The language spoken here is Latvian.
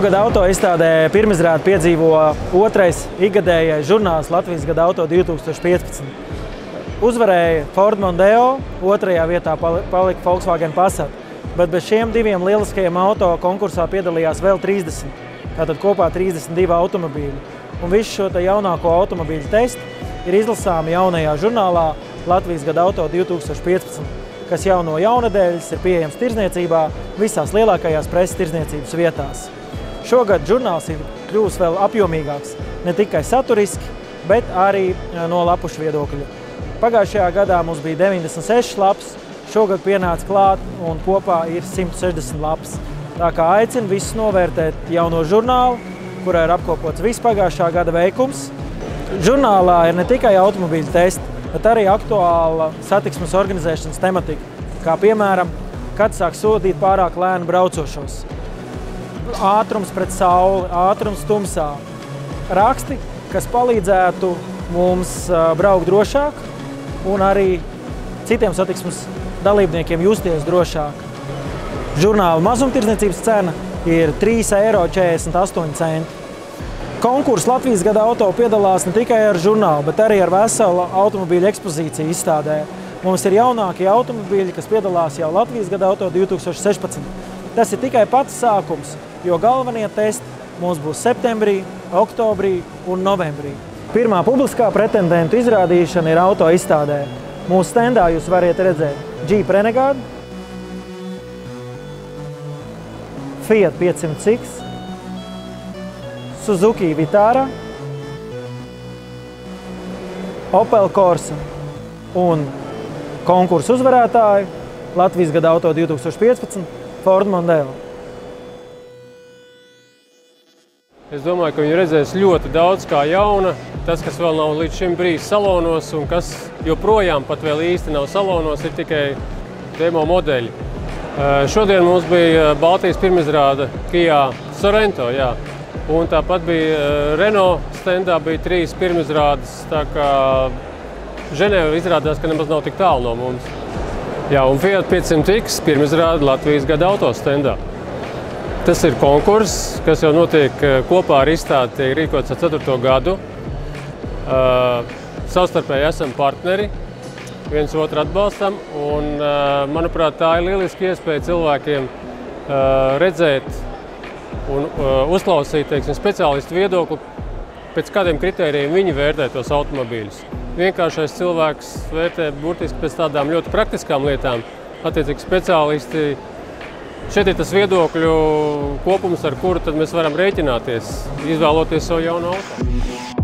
Šogad auto izstādē pirmizrādi piedzīvo otrais ikgadējais žurnāls Latvijas gada auto 2015. Uzvarēja Ford Mondeo, otrajā vietā palika Volkswagen Passat, bet bez šiem diviem lieliskajiem auto konkursā piedalījās vēl 30, tātad kopā 32 automobīļi. Un visu šo jaunāko automobīļu testu ir izlasāmi jaunajā žurnālā Latvijas gada auto 2015, kas jau no jaunadēļas ir pieejams tirdzniecībā visās lielākajās preses tirdzniecības vietās. Šogad žurnāls ir kļuvis vēl apjomīgāks, ne tikai saturiski, bet arī no lapušu viedokļa. Pagājušajā gadā mums bija 96 lapas, šogad pienāca klāt un kopā ir 160 lapas. Tā kā aicinu visus novērtēt jauno žurnālu, kurā ir apkopots viss pagājušā gada veikums. Žurnālā ir ne tikai automobīļu testi, bet arī aktuāla satiksmes organizēšanas tematika, kā piemēram, kad sāk sodīt pārāk lēni braucošos. Ātrums pret sauli, ātrums tumsā. Raksti, kas palīdzētu mums braukt drošāk un arī citiem satiksmes dalībniekiem justies drošāk. Žurnāla mazumtirdzniecības cena ir 3,48 eiro. Konkurss Latvijas gada auto piedalās ne tikai ar žurnālu, bet arī ar veselu automobīļu ekspozīciju izstādē. Mums ir jaunākie automobīļi, kas piedalās jau Latvijas gada auto 2016. Tas ir tikai pats sākums, jo galvenie testi mums būs septembrī, oktobrī un novembrī. Pirmā publiskā pretendentu izrādīšana ir auto izstādē. Mūsu stendā jūs variet redzēt Jeep Renegade, Fiat 500X, Suzuki Vitara, Opel Corsa un konkursu uzvarētāju Latvijas gada auto 2015 Ford Mondeo. Es domāju, ka viņi redzēs ļoti daudz kā jauna. Tas, kas vēl nav līdz šim brīdis salonos un kas joprojām pat vēl īsti nav salonos, ir tikai demo modeļi. Šodien mums bija Baltijas pirmizrāde Kia Sorento, jā. Un tāpat bija Renault standā bija 3 pirmizrādes, tā kā Ženēva izrādās, ka nemaz nav tik tālu no mums. Jā, un Fiat 500X pirmizrāde Latvijas gada auto standā. Tas ir konkurss, kas jau notiek kopā ar izstādi, tiek rīkots ar 4. gadu. Savstarpēji esam partneri, viens otru atbalstam, un, manuprāt, tā ir lieliski iespēja cilvēkiem redzēt un uzklausīt, teiksim, speciālistu viedokli, pēc kādiem kritērijiem viņi vērtē tos automobīļus. Vienkāršais cilvēks vērtē burtiski pēc tādām ļoti praktiskām lietām, attiecīgi speciālisti. Šeit ir tas viedokļu kopums, ar kuru tad mēs varam rēķināties, izvēloties savu jaunu auto.